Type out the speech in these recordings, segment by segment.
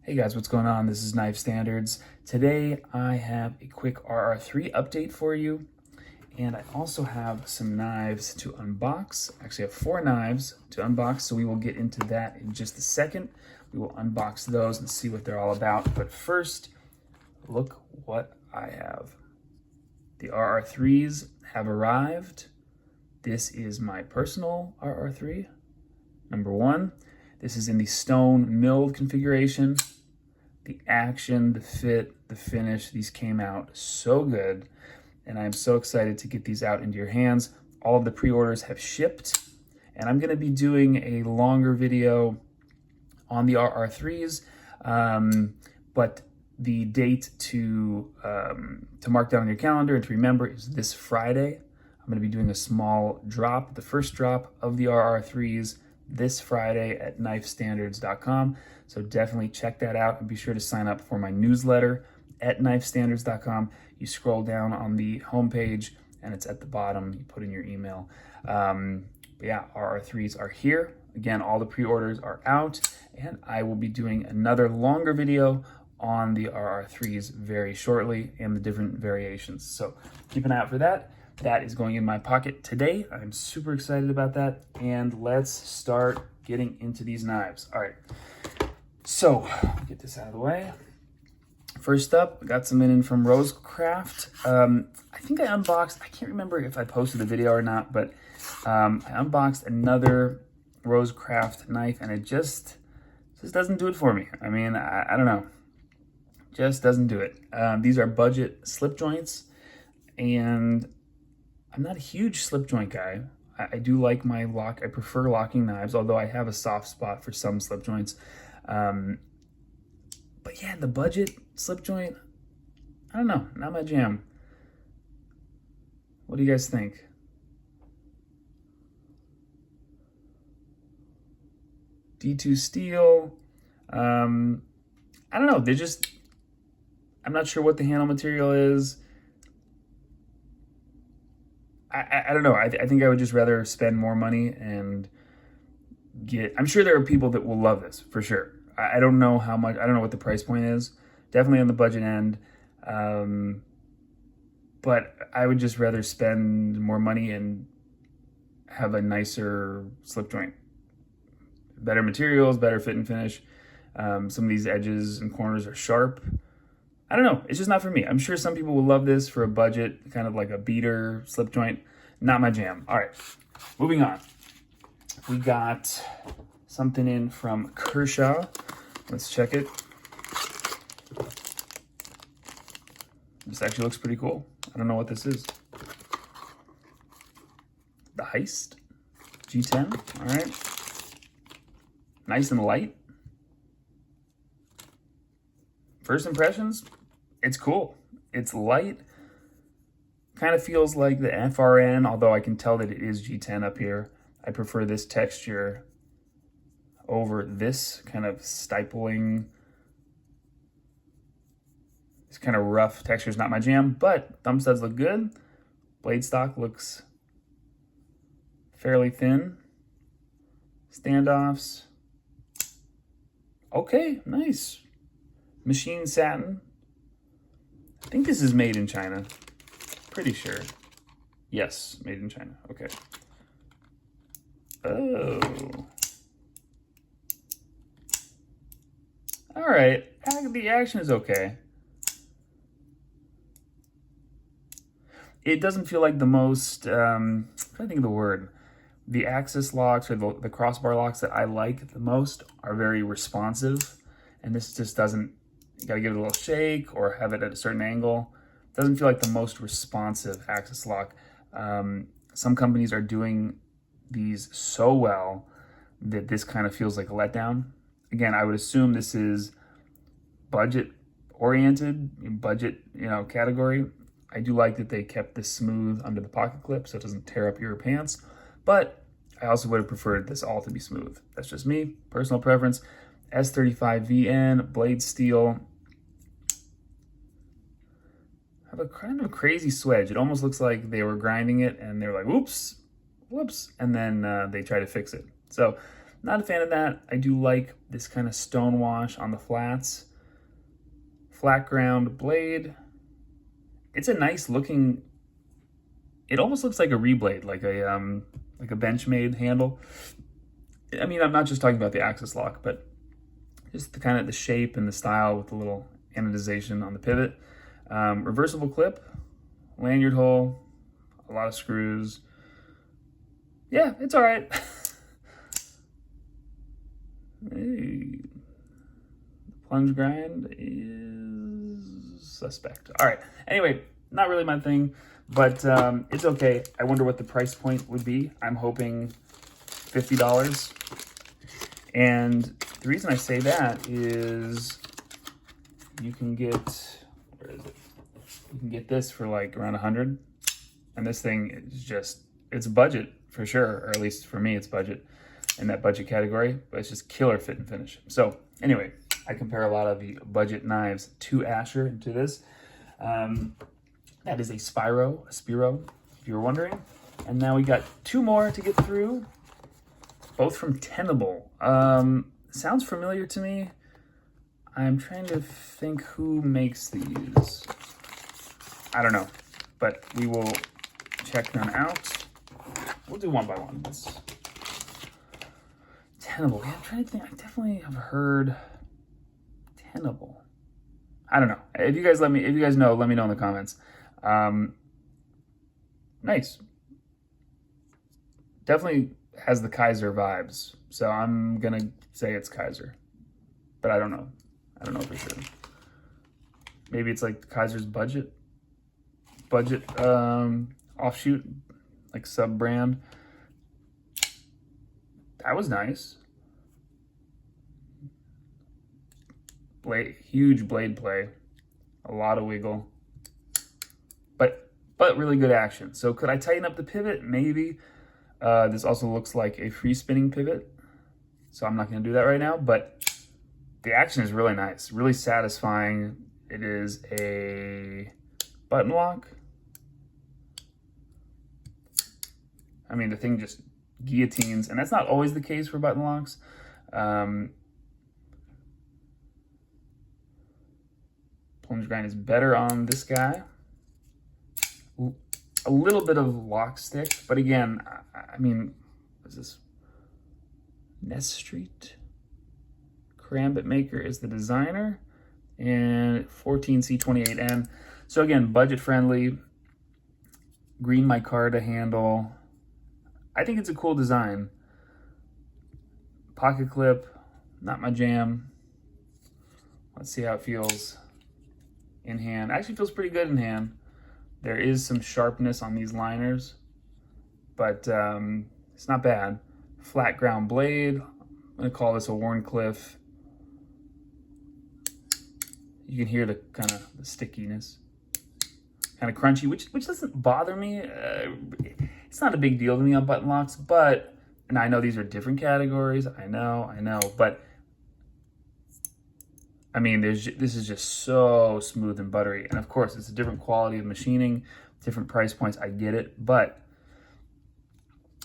Hey guys, what's going on? This is Knife Standards. Today I have a quick RR3 update for you, and I also have some knives to unbox. Actually, I have 4 knives to unbox, so we will get into that in just a second. We will unbox those and see what they're all about. But first, look what I have. The RR3s have arrived. This is my personal RR3, number 1. This is in the stone milled configuration. The action, the fit, the finish, these came out so good. And I'm so excited to get these out into your hands. All of the pre-orders have shipped. And I'm gonna be doing a longer video on the RR3s. But the date to mark down on your calendar and to remember is this Friday. I'm gonna be doing a small drop, the first drop of the RR3s this Friday at knifestandards.com. So definitely check that out and be sure to sign up for my newsletter at knifestandards.com. You scroll down on the homepage and it's at the bottom. You put in your email. But yeah, RR3s are here. Again, all the pre-orders are out, and I will be doing another longer video on the RR3s very shortly and the different variations. So keep an eye out for that. That is going in my pocket today. I'm super excited about that. And let's start getting into these knives. All right, so get this out of the way. First up, I got some in from Rosecraft. I think I unboxed, I can't remember if I posted the video or not, but I unboxed another Rosecraft knife and it just doesn't do it for me. I mean, I don't know, just doesn't do it. These are budget slip joints, and I'm not a huge slip joint guy. I do like my lock. I prefer locking knives, although I have a soft spot for some slip joints. But yeah, the budget slip joint, I don't know, not my jam. What do you guys think? D2 steel. I don't know. I'm not sure what the handle material is. I don't know. I think I would just rather spend more money and I'm sure there are people that will love this for sure. I don't know how much, I don't know what the price point is. Definitely on the budget end. But I would just rather spend more money and have a nicer slip joint. Better materials, better fit and finish. Some of these edges and corners are sharp. I don't know, it's just not for me. I'm sure some people will love this for a budget, kind of like a beater slip joint. Not my jam. All right, moving on. We got something in from Kershaw. Let's check it. This actually looks pretty cool. I don't know what this is. The Heist G10, all right. Nice and light. First impressions, it's cool. It's light. Kind of feels like the FRN, although I can tell that it is G10 up here. I prefer this texture over this kind of stippling. This kind of rough texture is not my jam, but thumb studs look good. Blade stock looks fairly thin. Standoffs. Okay, nice. Machine satin. I think this is made in China. Pretty sure. Yes, made in China. Okay. Oh. All right. The action is okay. It doesn't feel like the most, I'm trying to think of the word. The axis locks or the crossbar locks that I like the most are very responsive. And this just doesn't, you gotta give it a little shake or have it at a certain angle. Doesn't feel like the most responsive axis lock. Some companies are doing these so well that this kind of feels like a letdown. Again, I would assume this is budget oriented, budget, category. I do like that they kept this smooth under the pocket clip so it doesn't tear up your pants, but I also would have preferred this all to be smooth. That's just me, personal preference. S35VN, blade steel. Have a kind of crazy swedge. It almost looks like they were grinding it and they were like, whoops, and then they try to fix it. So Not a fan of that. I do like this kind of stone wash on the flats. Flat ground blade. It's a nice looking, it almost looks like a reblade, like a Benchmade handle. I mean, I'm not just talking about the axis lock, but just the kind of the shape and the style with the little anodization on the pivot. Reversible clip, lanyard hole, a lot of screws. Yeah, it's all right. Hey. Plunge grind is suspect. All right. Anyway, not really my thing, but it's okay. I wonder what the price point would be. I'm hoping $50. And the reason I say that is you can get, where is it? You can get this for like around 100. And this thing is just, it's budget for sure, or at least for me, it's budget in that budget category, but it's just killer fit and finish. So anyway, I compare a lot of the budget knives to Asher and to this. That is a Spiro, if you were wondering. And now we got two more to get through, both from Tenable. Sounds familiar to me. I'm trying to think who makes these. I don't know, but we will check them out. We'll do one by one. Tenable. Yeah, I'm trying to think. I definitely have heard Tenable. I don't know. If you guys know, let me know in the comments. Nice. Definitely has the Kaiser vibes. So I'm gonna say it's Kaiser. But I don't know. I don't know for sure. Maybe it's like Kaiser's budget offshoot, like sub brand. That was nice. Huge blade play, a lot of wiggle, but really good action. So could I tighten up the pivot? Maybe. This also looks like a free spinning pivot, so I'm not going to do that right now, but the action is really nice, really satisfying. It is a button lock. I mean, the thing just guillotines, and that's not always the case for button locks. Plunge grind is better on this guy. A little bit of lock stick, but again, I mean, what is this? Ness Street. Karambit Maker is the designer, and 14C28N. So again, budget friendly. Green micarta handle. I think it's a cool design. Pocket clip, not my jam. Let's see how it feels in hand. Actually feels pretty good in hand. There is some sharpness on these liners, but it's not bad. Flat ground blade. I'm gonna call this a Warncliffe. You can hear the kind of the stickiness, kind of crunchy, which doesn't bother me. It's not a big deal to me on button locks, but, and I know these are different categories. I know, but I mean, this is just so smooth and buttery. And of course, it's a different quality of machining, different price points. I get it. But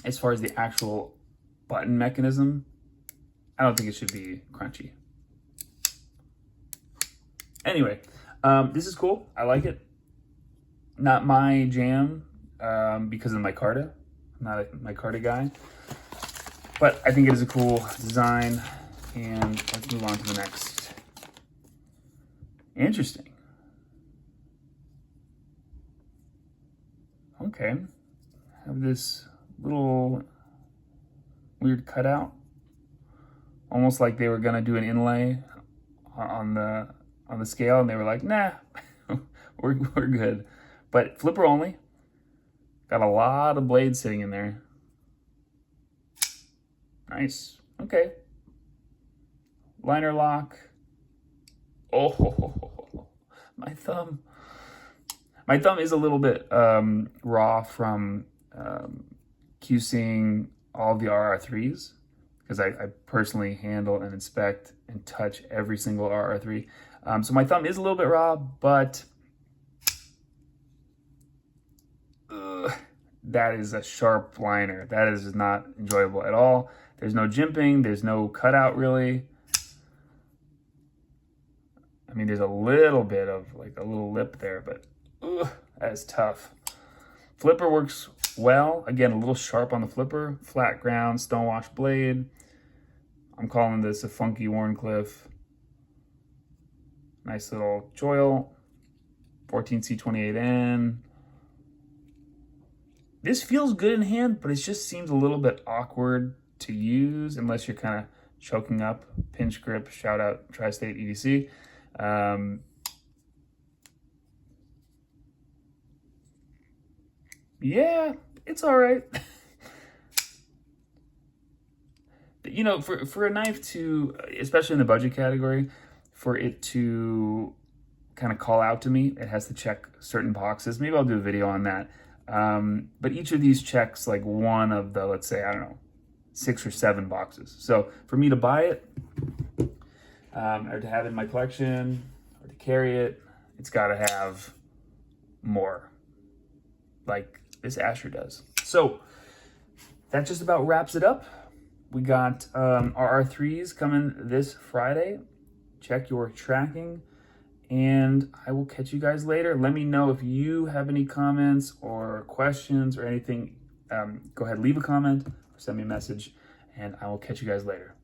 as far as the actual button mechanism, I don't think it should be crunchy. Anyway, this is cool. I like it. Not my jam because of the micarta. I'm not a micarta guy. But I think it is a cool design. And let's move on to the next. Interesting. Okay. Have this little weird cutout. Almost like they were gonna do an inlay on the scale, and they were like, nah, we're good. But flipper only. Got a lot of blades sitting in there. Nice. Okay. Liner lock. Oh, my thumb. My thumb is a little bit raw from QCing all the RR3s, because I personally handle and inspect and touch every single RR3. So my thumb is a little bit raw, but that is a sharp liner. That is not enjoyable at all. There's no jimping, there's no cutout really. I mean, there's a little bit of like a little lip there, but that is tough. Flipper works well. Again, a little sharp on the flipper. Flat ground, stonewash blade. I'm calling this a funky Wharncliffe. Nice little choil. 14C28N. This feels good in hand, but it just seems a little bit awkward to use unless you're kind of choking up. Pinch grip, shout out Tri-State EDC. Yeah, it's all right. You know, for a knife to, especially in the budget category, for it to kind of call out to me, it has to check certain boxes. Maybe I'll do a video on that. But each of these checks like one of the, let's say, I don't know, 6 or 7 boxes. So for me to buy it, or to have it in my collection, or to carry it, it's got to have more, like this Asher does. So that just about wraps it up. We got RR3s coming this Friday. Check your tracking, and I will catch you guys later. Let me know if you have any comments or questions or anything. Go ahead, leave a comment or send me a message, and I will catch you guys later.